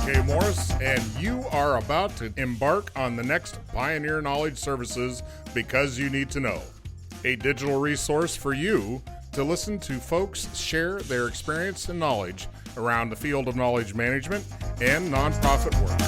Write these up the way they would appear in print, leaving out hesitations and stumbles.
K. Morris, and you are about to embark on the next Pioneer Knowledge Services Because You Need to Know, a digital resource for you to listen to folks share their experience and knowledge around the field of knowledge management and nonprofit work.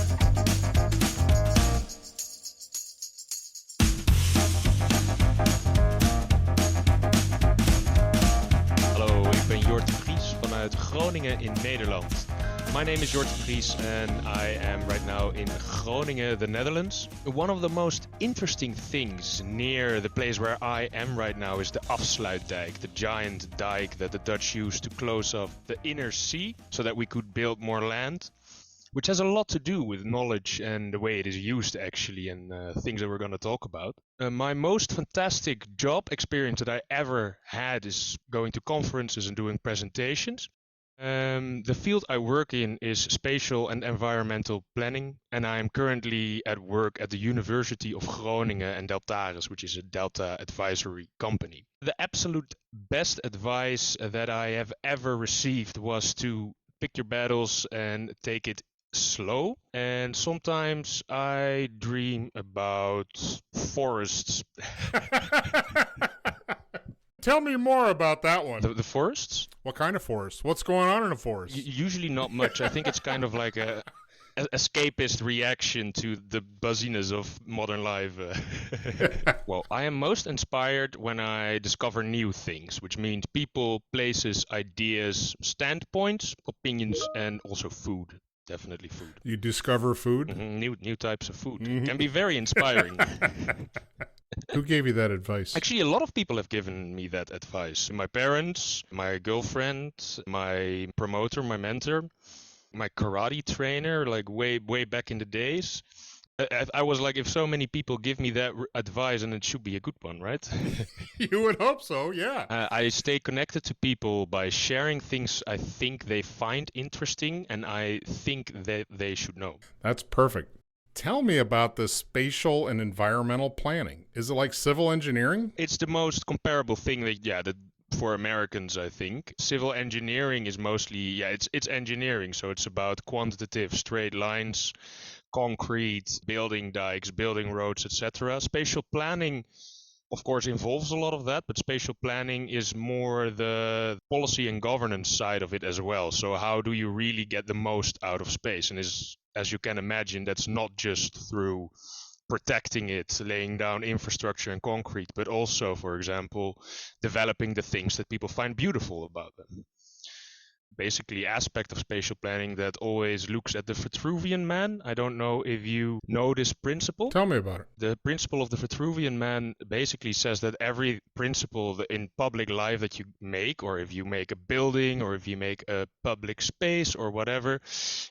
Hallo, ik ben Jort de Vries vanuit Groningen in Nederland. My name is Jort de Vries and I am right now in Groningen, the Netherlands. One of the most interesting things near the place where I am right now is the Afsluitdijk, the giant dike that the Dutch used to close off the inner sea so that we could build more land, which has a lot to do with knowledge and the way it is used actually, and things that we're going to talk about. My most fantastic job experience that I ever had is going to conferences and doing presentations. The field I work in is spatial and environmental planning, and I am currently at work at the University of Groningen and Deltares, which is a Delta advisory company. The absolute best advice that I have ever received was to pick your battles and take it slow. And sometimes I dream about forests. Tell me more about that one. The forests? What kind of forest? What's going on in a forest? Usually not much. I think it's kind of like a escapist reaction to the buzziness of modern life. Well, I am most inspired when I discover new things, which means people, places, ideas, standpoints, opinions, and also food. Definitely food. You discover food? Mm-hmm. New types of food. Can be very inspiring. Who gave you that advice? Actually, a lot of people have given me that advice. My parents, my girlfriend, my promoter, my mentor, my karate trainer, like way back in the days. I was like, if so many people give me that advice, and it should be a good one, right? You would hope so, yeah. I stay connected to people by sharing things I think they find interesting and I think that they should know. That's perfect. Tell me about the spatial and environmental planning. Is it like civil engineering? It's the most comparable thing that for Americans, I think. Civil engineering is mostly, it's engineering. So it's about quantitative straight lines, concrete, building dikes, building roads, etc. Spatial planning, of course, involves a lot of that, but spatial planning is more the policy and governance side of it as well. So how do you really get the most out of space? And as you can imagine, that's not just through protecting it, laying down infrastructure and concrete, but also, for example, developing the things that people find beautiful about them. Basically, aspect of spatial planning that always looks at the Vitruvian Man. I don't know if you know this principle. Tell me about it. The principle of the Vitruvian Man basically says that every principle in public life that you make, or if you make a building, or if you make a public space or whatever,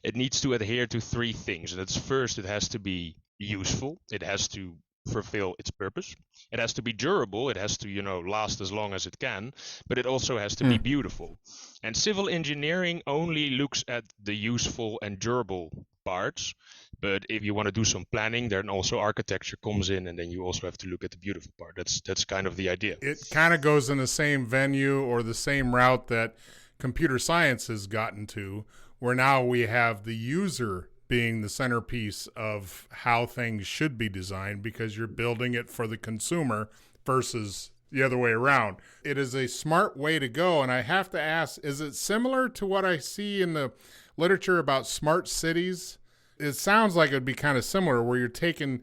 it needs to adhere to three things. That's first, it has to be useful. It has to fulfill its purpose. It has to be durable. It has to, last as long as it can, but it also has to be beautiful. And civil engineering only looks at the useful and durable parts. But if you want to do some planning, then also architecture comes in, and then you also have to look at the beautiful part. That's kind of the idea. It kind of goes in the same venue or the same route that computer science has gotten to, where now we have the user being the centerpiece of how things should be designed, because you're building it for the consumer versus the other way around. It is a smart way to go, and I have to ask, is it similar to what I see in the literature about smart cities? It sounds like it would be kind of similar, where you're taking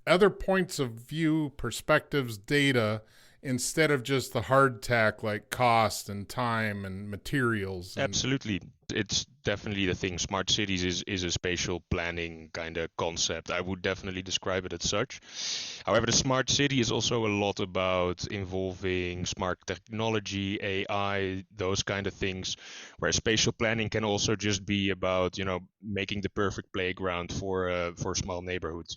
other points of view, perspectives, data, instead of just the hard tack like cost and time and materials. Absolutely. It's definitely the thing. Smart cities is a spatial planning kind of concept. I would definitely describe it as such. However, the smart city is also a lot about involving smart technology, AI, those kind of things, where spatial planning can also just be about, making the perfect playground for a small neighborhood,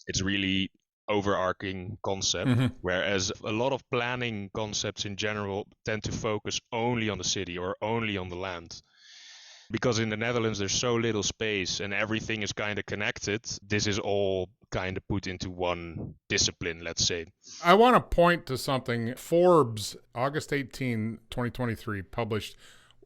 It's really overarching concept, whereas a lot of planning concepts in general tend to focus only on the city or only on the land. Because in the Netherlands there's so little space and everything is kind of connected, this is all kind of put into one discipline, let's say. I want to point to something. Forbes, August 18, 2023, published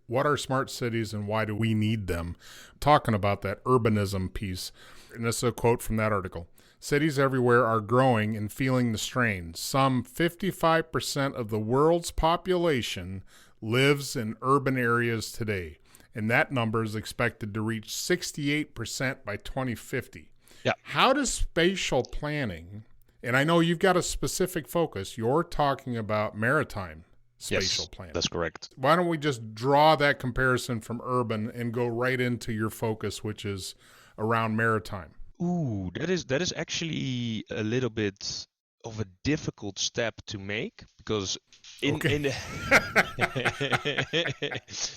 what are smart cities and why do we need them? Talking about that urbanism piece, and this is a quote from that article. Cities everywhere are growing and feeling the strain. Some 55% of the world's population lives in urban areas today, and that number is expected to reach 68% by 2050. Yeah. How does spatial planning, and I know you've got a specific focus, you're talking about maritime spatial planning. That's correct. Why don't we just draw that comparison from urban and go right into your focus, which is around maritime? Ooh, that is actually a little bit of a difficult step to make, because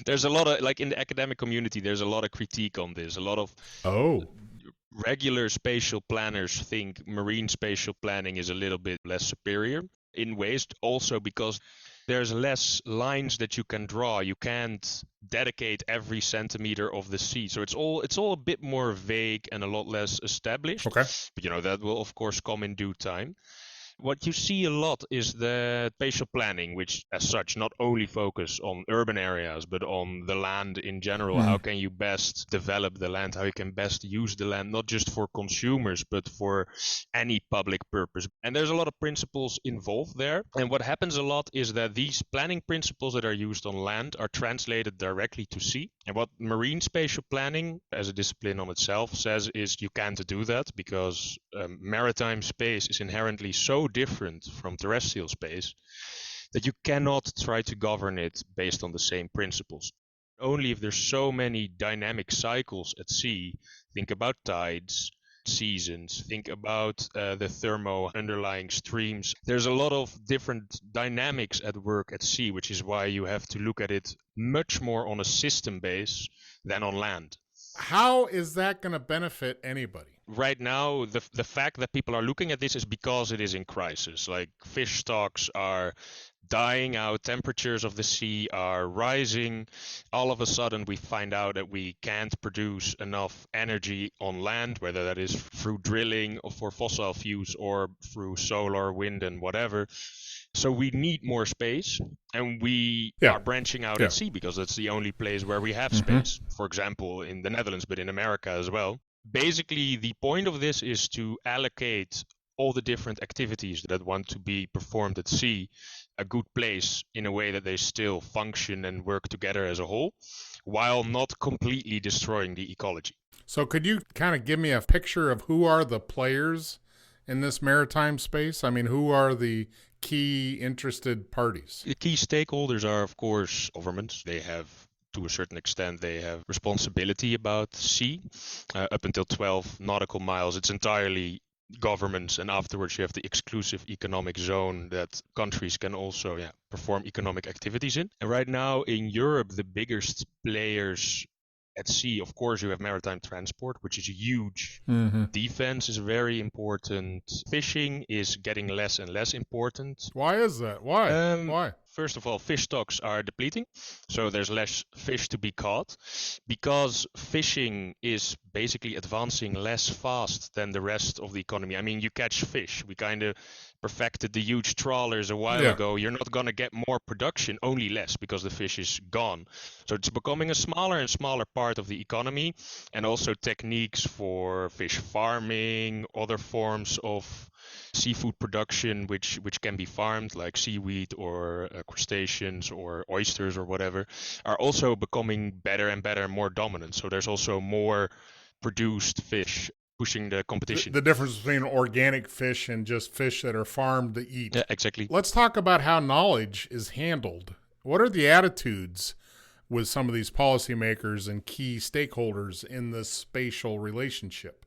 there's a lot of, like, in the academic community, there's a lot of critique on this. A lot of regular spatial planners think marine spatial planning is a little bit less superior in ways, also because there's less lines that you can draw. You can't dedicate every centimeter of the sea. So it's all a bit more vague and a lot less established. Okay. But that will of course come in due time. What you see a lot is the spatial planning, which as such not only focus on urban areas, but on the land in general. How can you best develop the land? How you can best use the land, not just for consumers, but for any public purpose. And there's a lot of principles involved there. And what happens a lot is that these planning principles that are used on land are translated directly to sea. And what marine spatial planning as a discipline on itself says is you can't do that, because maritime space is inherently so different from terrestrial space that you cannot try to govern it based on the same principles. Only if there's so many dynamic cycles at sea, think about tides, seasons, think about the thermo underlying streams. There's a lot of different dynamics at work at sea, which is why you have to look at it much more on a system base than on land. How is that going to benefit anybody? Right now, the fact that people are looking at this is because it is in crisis. Like, fish stocks are dying out, temperatures of the sea are rising. All of a sudden, we find out that we can't produce enough energy on land, whether that is through drilling or for fossil fuels or through solar, wind, and whatever. So we need more space, and we are branching out at sea because that's the only place where we have space. For example, in the Netherlands, but in America as well. Basically, the point of this is to allocate all the different activities that want to be performed at sea a good place in a way that they still function and work together as a whole, while not completely destroying the ecology. So could you kind of give me a picture of who are the players in this maritime space? I mean, who are the key interested parties? The key stakeholders are, of course, governments. They have, to a certain extent, they have responsibility about sea. Up until 12 nautical miles, it's entirely governments, and afterwards you have the exclusive economic zone that countries can also perform economic activities in. And right now in Europe, the biggest players at sea, of course, you have maritime transport, which is huge. Defense is very important. Fishing is getting less and less important. Why is that? Why? First of all, fish stocks are depleting, so there's less fish to be caught, because fishing is basically advancing less fast than the rest of the economy. I mean, you catch fish. We kind of perfected the huge trawlers a while ago. You're not going to get more production, only less, because the fish is gone. So it's becoming a smaller and smaller part of the economy, and also techniques for fish farming, other forms of seafood production which can be farmed, like seaweed or crustaceans or oysters or whatever, are also becoming better and better and more dominant. So there's also more produced fish pushing the competition. The difference between organic fish and just fish that are farmed to eat. Yeah, exactly. Let's talk about how knowledge is handled. What are the attitudes with some of these policymakers and key stakeholders in this spatial relationship?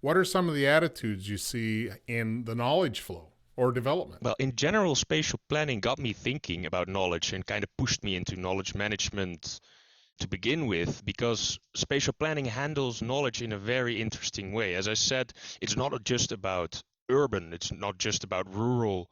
What are some of the attitudes you see in the knowledge flow or development? Well, in general, spatial planning got me thinking about knowledge and kind of pushed me into knowledge management to begin with, because spatial planning handles knowledge in a very interesting way. As I said, it's not just about urban, it's not just about rural,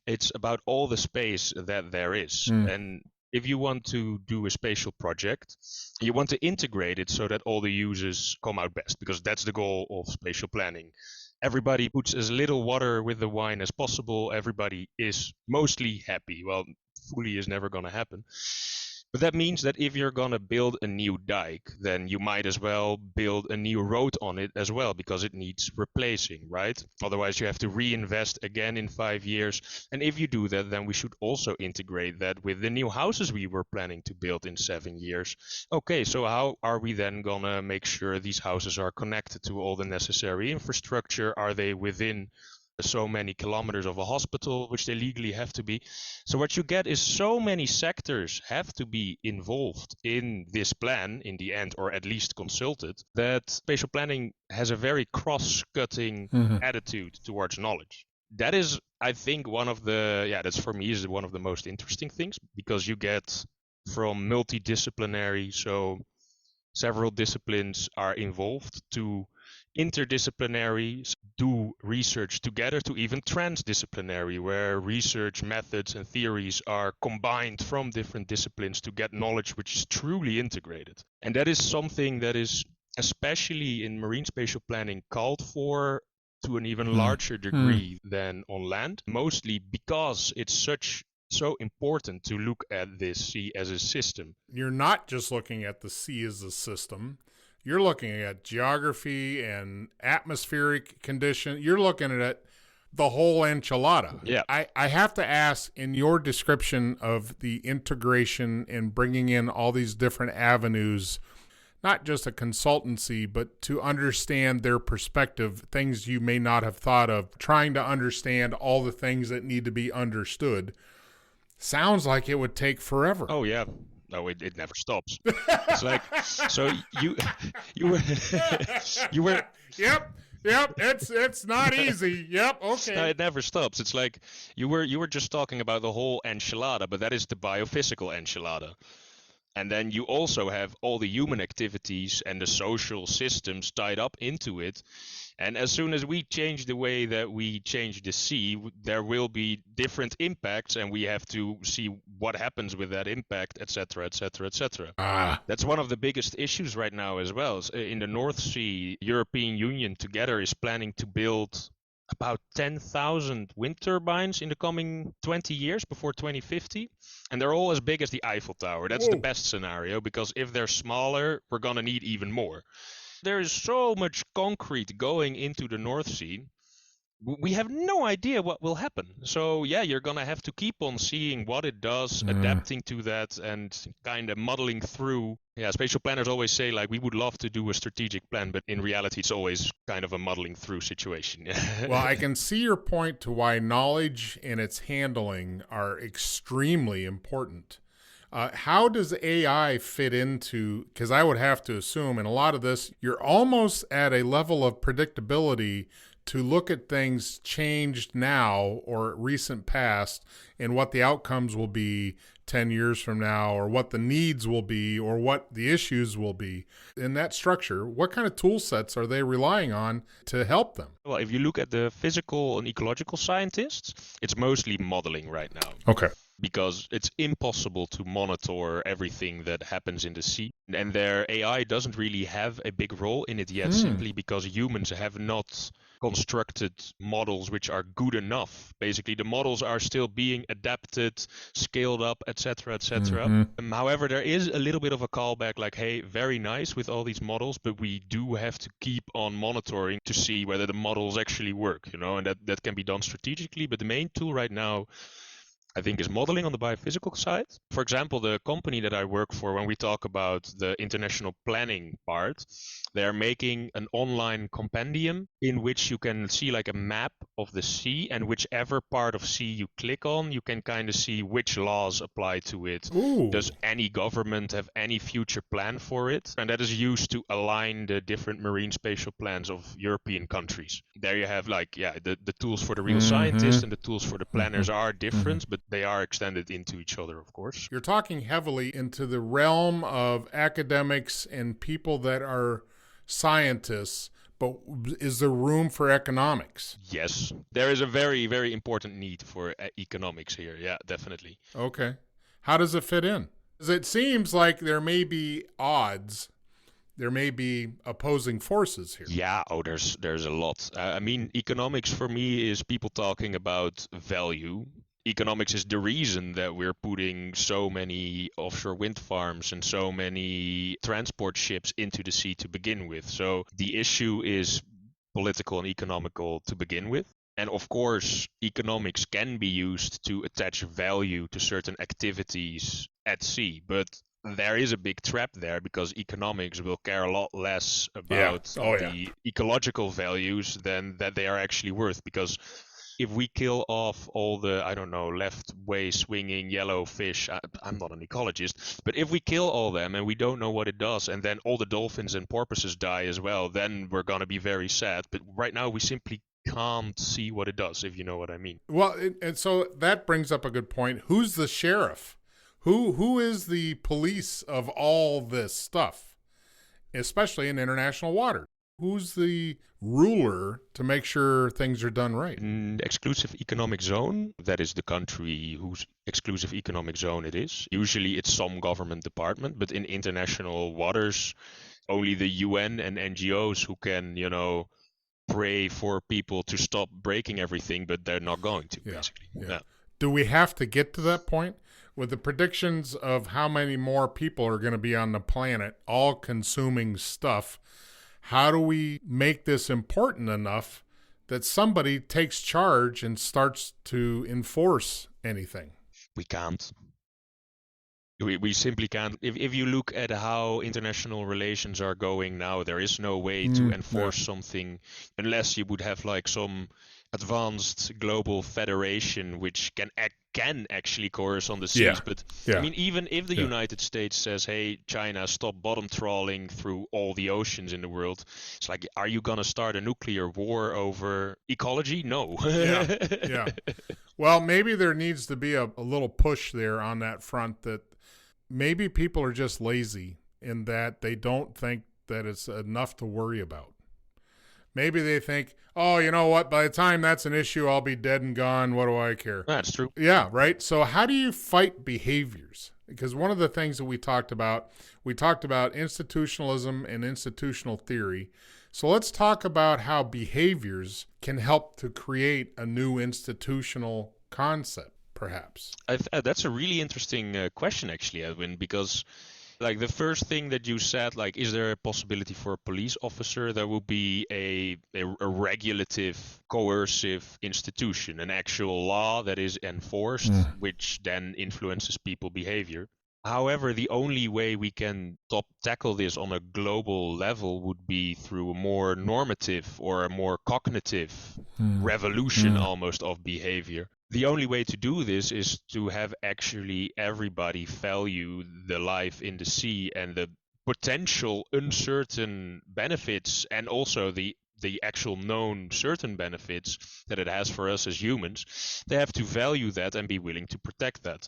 it's about all the space that there is. And if you want to do a spatial project, you want to integrate it so that all the users come out best, because that's the goal of spatial planning. Everybody puts as little water with the wine as possible. Everybody is mostly happy. Well, fully is never going to happen. But that means that if you're going to build a new dike, then you might as well build a new road on it as well, because it needs replacing, right? Otherwise, you have to reinvest again in 5 years. And if you do that, then we should also integrate that with the new houses we were planning to build in 7 years. Okay, so how are we then going to make sure these houses are connected to all the necessary infrastructure? Are they within so many kilometers of a hospital, which they legally have to be? So what you get is so many sectors have to be involved in this plan in the end, or at least consulted, that spatial planning has a very cross-cutting attitude towards knowledge. That is, I think, that's for me is one of the most interesting things, because you get from multidisciplinary, so several disciplines are involved, to interdisciplinary, do research together, to even transdisciplinary, where research methods and theories are combined from different disciplines to get knowledge which is truly integrated. And that is something that is, especially in marine spatial planning, called for to an even larger degree than on land, mostly because it's so important to look at the sea as a system. You're not just looking at the sea as a system. You're looking at geography and atmospheric condition. You're looking at the whole enchilada. Yeah. I have to ask, in your description of the integration and bringing in all these different avenues, not just a consultancy, but to understand their perspective, things you may not have thought of, trying to understand all the things that need to be understood, sounds like it would take forever. Oh, yeah. No, it never stops. It's like, so you were Yep. It's not easy. Yep. Okay. No, it never stops. It's like you were just talking about the whole enchilada, but that is the biophysical enchilada. And then you also have all the human activities and the social systems tied up into it. And as soon as we change the way that we change the sea, there will be different impacts, and we have to see what happens with that impact, etc., etc., etc. That's one of the biggest issues right now as well. In the North Sea, European Union together is planning to build about 10,000 wind turbines in the coming 20 years before 2050. And they're all as big as the Eiffel Tower. That's the best scenario, because if they're smaller, we're going to need even more. There is so much concrete going into the North Sea. We have no idea what will happen. So yeah, you're going to have to keep on seeing what it does, adapting to that, and kind of modeling through. Yeah, spatial planners always say, like, we would love to do a strategic plan, but in reality, it's always kind of a modeling through situation. Well, I can see your point to why knowledge and its handling are extremely important. How does AI fit into, because I would have to assume in a lot of this, you're almost at a level of predictability to look at things changed now or recent past and what the outcomes will be 10 years from now, or what the needs will be, or what the issues will be. In that structure, what kind of tool sets are they relying on to help them? Well, if you look at the physical and ecological scientists, it's mostly modeling right now. Okay. Because it's impossible to monitor everything that happens in the sea. And their AI doesn't really have a big role in it yet, simply because humans have not constructed models which are good enough. Basically, the models are still being adapted, scaled up, etc., etc. However, there is a little bit of a callback, like, hey, very nice with all these models, but we do have to keep on monitoring to see whether the models actually work, and that can be done strategically. But the main tool right now, I think, is modeling on the biophysical side. For example, the company that I work for, when we talk about the international planning part, they're making an online compendium in which you can see like a map of the sea, and whichever part of sea you click on, you can kind of see which laws apply to it. Ooh. Does any government have any future plan for it? And that is used to align the different marine spatial plans of European countries. There you have the tools for the real scientists and the tools for the planners are different, but they are extended into each other, of course. You're talking heavily into the realm of academics and people that are scientists, but is there room for economics? Yes, there is a very, very important need for economics here. Yeah, definitely. Okay. How does it fit in? Because it seems like there may be odds. There may be opposing forces here. Yeah, there's a lot. I mean, economics for me is people talking about value. economics is the reason that we're putting so many offshore wind farms and so many transport ships into the sea to begin with. So the issue is political and economical to begin with. And of course, economics can be used to attach value to certain activities at sea. But there is a big trap there, because economics will care a lot less about the ecological values than that they are actually worth. Because if we kill off all the, I don't know, left way swinging yellow fish, I'm not an ecologist, but if we kill all them and we don't know what it does, and then all the dolphins and porpoises die as well, then we're going to be very sad. But right now we simply can't see what it does, if you know what I mean. Well, and so that brings up a good point. Who's the sheriff? Who is the police of all this stuff, especially in international water? Who's the ruler to make sure things are done right? In the exclusive economic zone, that is the country whose exclusive economic zone it is. Usually it's some government department, but in international waters, only the UN and NGOs who can, pray for people to stop breaking everything, but they're not going to, basically. Yeah. Do we have to get to that point? With the predictions of how many more people are going to be on the planet, all consuming stuff, how do we make this important enough that somebody takes charge and starts to enforce anything? We can't. We simply can't. If you look at how international relations are going now, there is no way to enforce something unless you would have like some advanced global federation which can actually coerce on the seas. But I mean, even if the United States says, hey, China, stop bottom trawling through all the oceans in the world, it's like, are you going to start a nuclear war over ecology? No. Well, maybe there needs to be a little push there on that front, that maybe people are just lazy in that they don't think that it's enough to worry about. Maybe they think, oh, you know what? By the time that's an issue, I'll be dead and gone. What do I care? That's true. Yeah, right? So how do you fight behaviors? Because one of the things that we talked about institutionalism and institutional theory. So let's talk about how behaviors can help to create a new institutional concept, perhaps. That's a really interesting question, actually, Edwin, because like the first thing that you said, like, is there a possibility for a police officer? There will be a regulative, coercive institution, an actual law that is enforced, which then influences people behavior. However, the only way we can tackle this on a global level would be through a more normative or a more cognitive revolution almost of behavior. The only way to do this is to have actually everybody value the life in the sea and the potential uncertain benefits, and also the actual known certain benefits that it has for us as humans. They have to value that and be willing to protect that.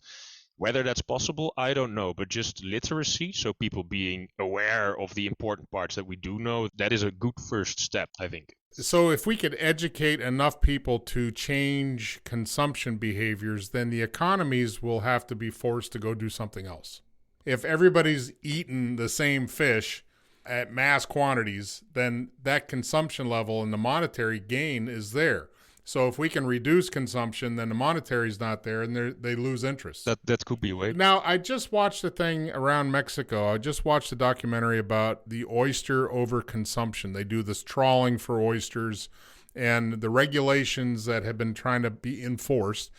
Whether that's possible, I don't know, but just literacy, so people being aware of the important parts that we do know, that is a good first step, I think. So if we could educate enough people to change consumption behaviors, then the economies will have to be forced to go do something else. If everybody's eating the same fish at mass quantities, then that consumption level and the monetary gain is there. So if we can reduce consumption, then the monetary is not there, and they lose interest. That could be a way. Now, I just watched a thing around Mexico. I just watched a documentary about the oyster overconsumption. They do this trawling for oysters and the regulations that have been trying to be enforced.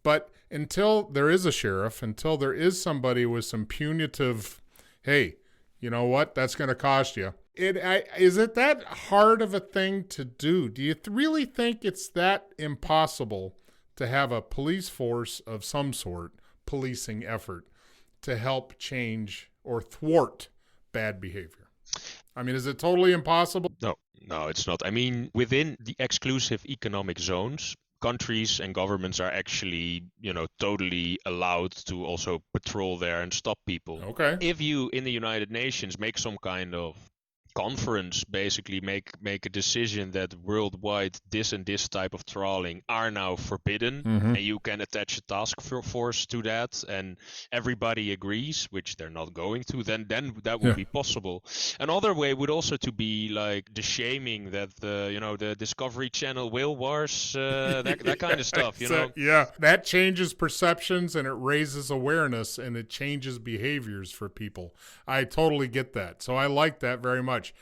But until there is a sheriff, until there is somebody with some punitive, hey, you know what, that's going to cost you. Is it that hard of a thing to do? Do you really think it's that impossible to have a police force of some sort, policing effort, to help change or thwart bad behavior? I mean, is it totally impossible? No, it's not. I mean, within the exclusive economic zones, countries and governments are actually, totally allowed to also patrol there and stop people. Okay. If you, in the United Nations, make some kind of conference basically make a decision that worldwide this and this type of trawling are now forbidden, and you can attach a task force to that, and everybody agrees, which they're not going to, then that would be possible. Another way would also to be like the shaming that the Discovery Channel whale wars, that kind of stuff, that changes perceptions and it raises awareness and it changes behaviors for people. I totally get that. So I like that very much.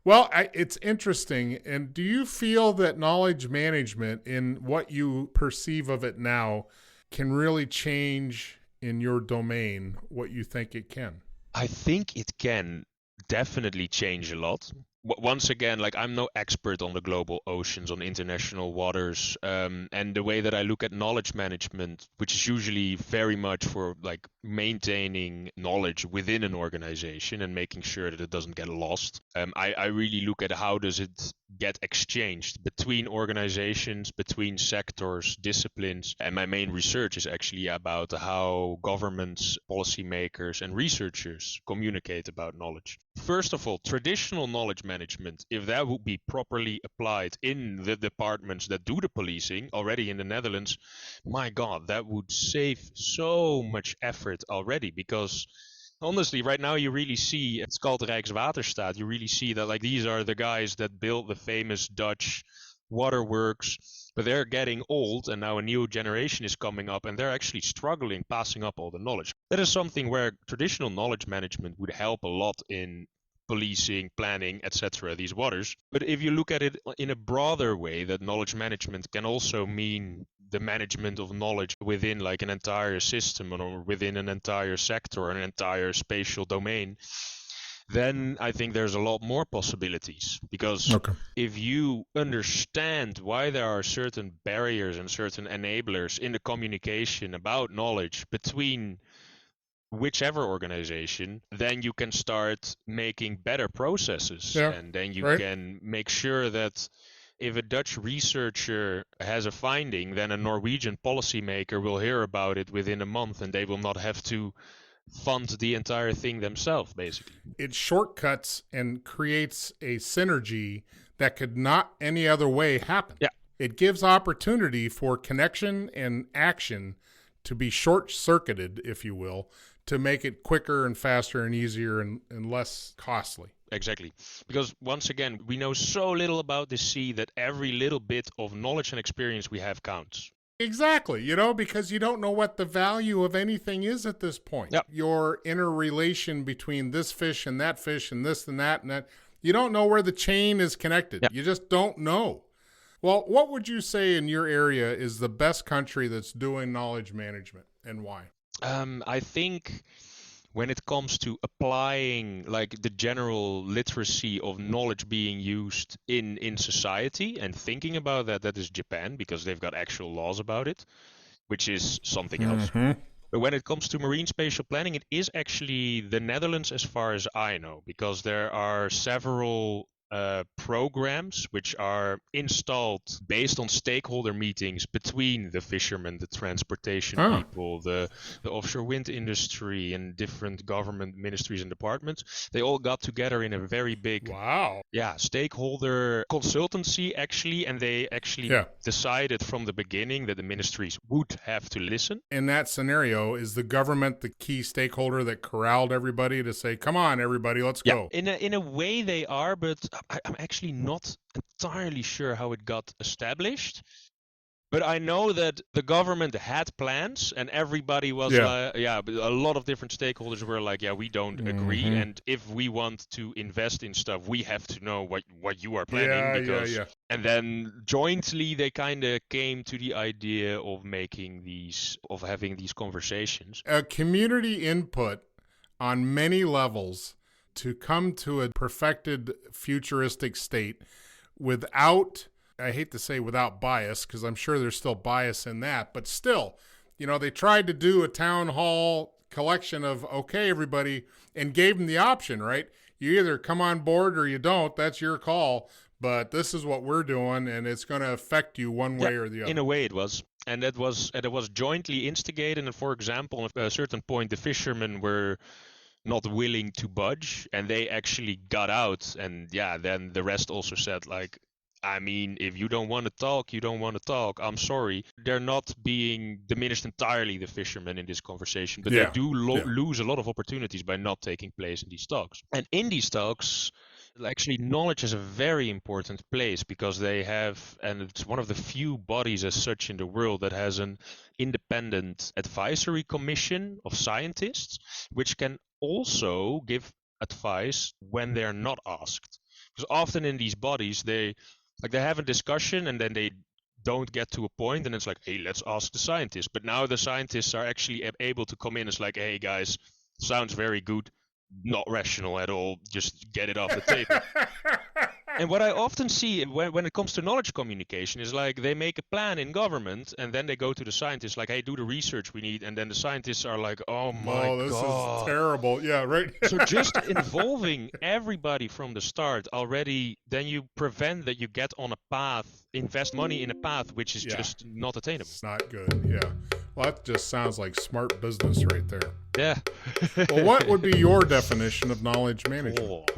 Well, it's interesting. And do you feel that knowledge management, in what you perceive of it now, can really change in your domain what you think it can? I think it can definitely change a lot. Once again, like, I'm no expert on the global oceans, on international waters, and the way that I look at knowledge management, which is usually very much for like maintaining knowledge within an organization and making sure that it doesn't get lost. I really look at how does it get exchanged between organizations, between sectors, disciplines, and my main research is actually about how governments, policymakers, and researchers communicate about knowledge. First of all, traditional knowledge management, if that would be properly applied in the departments that do the policing already in the Netherlands, my God, that would save so much effort already. Because honestly, right now you really see, it's called Rijkswaterstaat, you really see that like these are the guys that built the famous Dutch waterworks, but they're getting old and now a new generation is coming up and they're actually struggling passing up all the knowledge. That is something where traditional knowledge management would help a lot in policing, planning, etc., these waters. But if you look at it in a broader way, that knowledge management can also mean the management of knowledge within like an entire system or within an entire sector or an entire spatial domain, then I think there's a lot more possibilities. Because if you understand why there are certain barriers and certain enablers in the communication about knowledge between whichever organization, then you can start making better processes. And then you can make sure that if a Dutch researcher has a finding, then a Norwegian policymaker will hear about it within a month and they will not have to fund the entire thing themselves, basically. It shortcuts and creates a synergy that could not any other way happen. Yeah. It gives opportunity for connection and action to be short-circuited, if you will, to make it quicker and faster and easier and less costly. Exactly. Because once again, we know so little about the sea that every little bit of knowledge and experience we have counts. Exactly, because you don't know what the value of anything is at this point. Yep. Your interrelation between this fish and that, and this and that, you don't know where the chain is connected. Yep. You just don't know. Well, what would you say in your area is the best country that's doing knowledge management, and why? I think when it comes to applying like the general literacy of knowledge being used in society and thinking about that is Japan, because they've got actual laws about it, which is something else. But when it comes to marine spatial planning, it is actually the Netherlands as far as I know, because there are several programs which are installed based on stakeholder meetings between the fishermen, the transportation people, the offshore wind industry, and different government ministries and departments. They all got together in a very big stakeholder consultancy, actually, and they actually decided from the beginning that the ministries would have to listen. In that scenario, is the government the key stakeholder that corralled everybody to say, come on, everybody, let's go? In a way they are, but I'm actually not entirely sure how it got established. But I know that the government had plans and everybody was but a lot of different stakeholders were like, we don't agree. And if we want to invest in stuff, we have to know what you are planning. And then jointly they kind of came to the idea of having these conversations. A community input on many levels to come to a perfected futuristic state without, I hate to say without bias, because I'm sure there's still bias in that, but still, they tried to do a town hall collection of, okay, everybody, and gave them the option, right? You either come on board or you don't, that's your call, but this is what we're doing, and it's going to affect you one way or the other. In a way it was. And it was jointly instigated, and for example, at a certain point, the fishermen were not willing to budge, and they actually got out. And yeah, then the rest also said, like, I mean, if you don't want to talk, you don't want to talk. I'm sorry. They're not being diminished entirely, the fishermen, in this conversation, but they do lose a lot of opportunities by not taking place in these talks. And in these talks, actually, knowledge is a very important place, because they have, and it's one of the few bodies as such in the world that has an independent advisory commission of scientists, which can also give advice when they're not asked. Because often in these bodies, they have a discussion and then they don't get to a point, and it's like, hey, let's ask the scientists. But now the scientists are actually able to come in. It's like, hey guys, sounds very good, not rational at all, just get it off the table. And what I often see when it comes to knowledge communication is, like, they make a plan in government and then they go to the scientists like, hey, do the research we need. And then the scientists are like, oh my God. This is terrible. Yeah, right. So just involving everybody from the start already, then you prevent that you get on a path, invest money in a path which is just not attainable. It's not good. Yeah. Well, that just sounds like smart business right there. Yeah. Well, what would be your definition of knowledge management?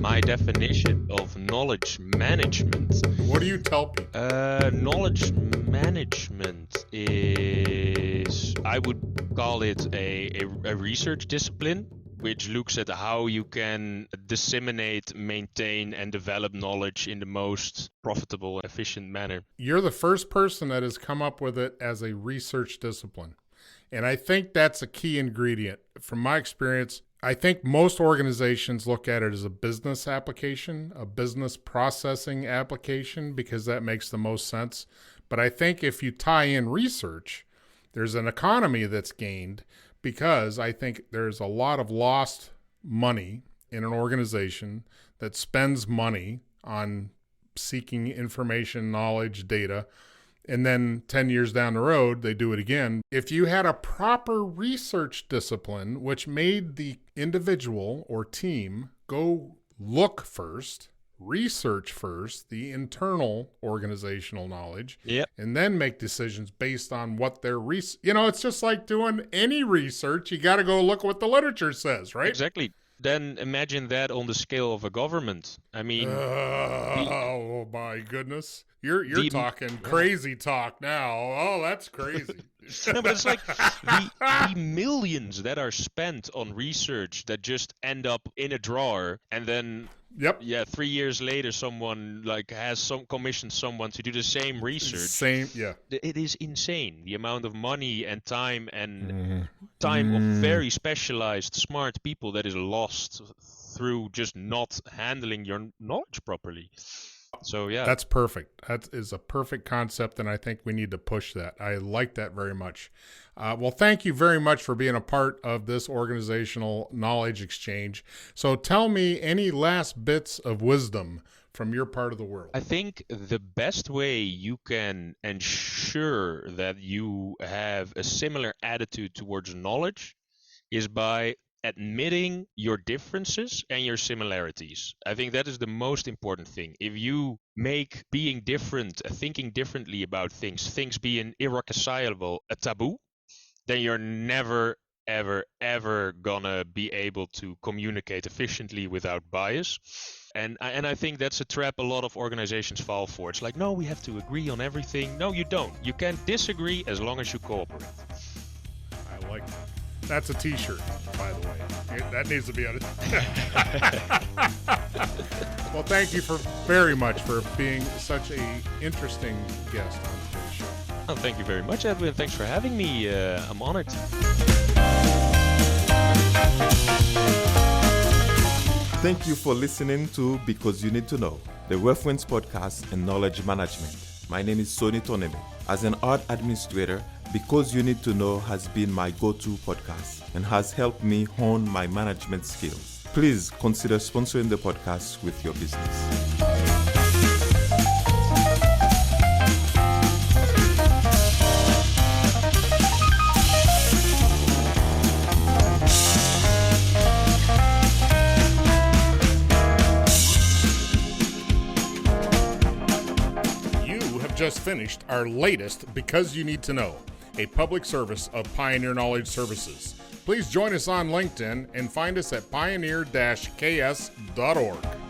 My definition of knowledge management. What do you tell people? Knowledge management is, I would call it a research discipline, which looks at how you can disseminate, maintain, and develop knowledge in the most profitable and efficient manner. You're the first person that has come up with it as a research discipline. And I think that's a key ingredient. From my experience, I think most organizations look at it as a business application, a business processing application, because that makes the most sense. But I think if you tie in research, there's an economy that's gained, because I think there's a lot of lost money in an organization that spends money on seeking information, knowledge, data, and then 10 years down the road, they do it again. If you had a proper research discipline, which made the individual or team go look first, research first, the internal organizational knowledge, and then make decisions based on what their it's just like doing any research. You got to go look what the literature says, right? Exactly. Then imagine that on the scale of a government. I mean, oh my goodness. You're talking crazy talk now. Oh, that's crazy. No, but it's like the millions that are spent on research that just end up in a drawer, and then 3 years later someone has commissioned someone to do the same research. It is insane, the amount of money and time of very specialized smart people that is lost through just not handling your knowledge properly. So yeah, that's perfect. That is a perfect concept, and I think we need to push that. I like that very much. Well, thank you very much for being a part of this organizational knowledge exchange. So tell me any last bits of wisdom from your part of the world. I think the best way you can ensure that you have a similar attitude towards knowledge is by admitting your differences and your similarities. I think that is the most important thing. If you make being different, thinking differently about things being irreconcilable, a taboo, then you're never, ever gonna be able to communicate efficiently without bias. And I think that's a trap a lot of organizations fall for. It's like, no, we have to agree on everything. No, you don't. You can disagree as long as you cooperate. I like that. That's a t-shirt, by the way. That needs to be on it. Well, thank you very much for being such an interesting guest on today's show. Oh, thank you very much, Edwin. Thanks for having me. I'm honored. Thank you for listening to Because You Need to Know, the Reference Podcast in Knowledge Management. My name is Soni Toneme. As an art administrator, Because You Need to Know has been my go-to podcast and has helped me hone my management skills. Please consider sponsoring the podcast with your business. Just finished our latest Because You Need to Know, a public service of Pioneer Knowledge Services. Please join us on LinkedIn and find us at pioneer-ks.org.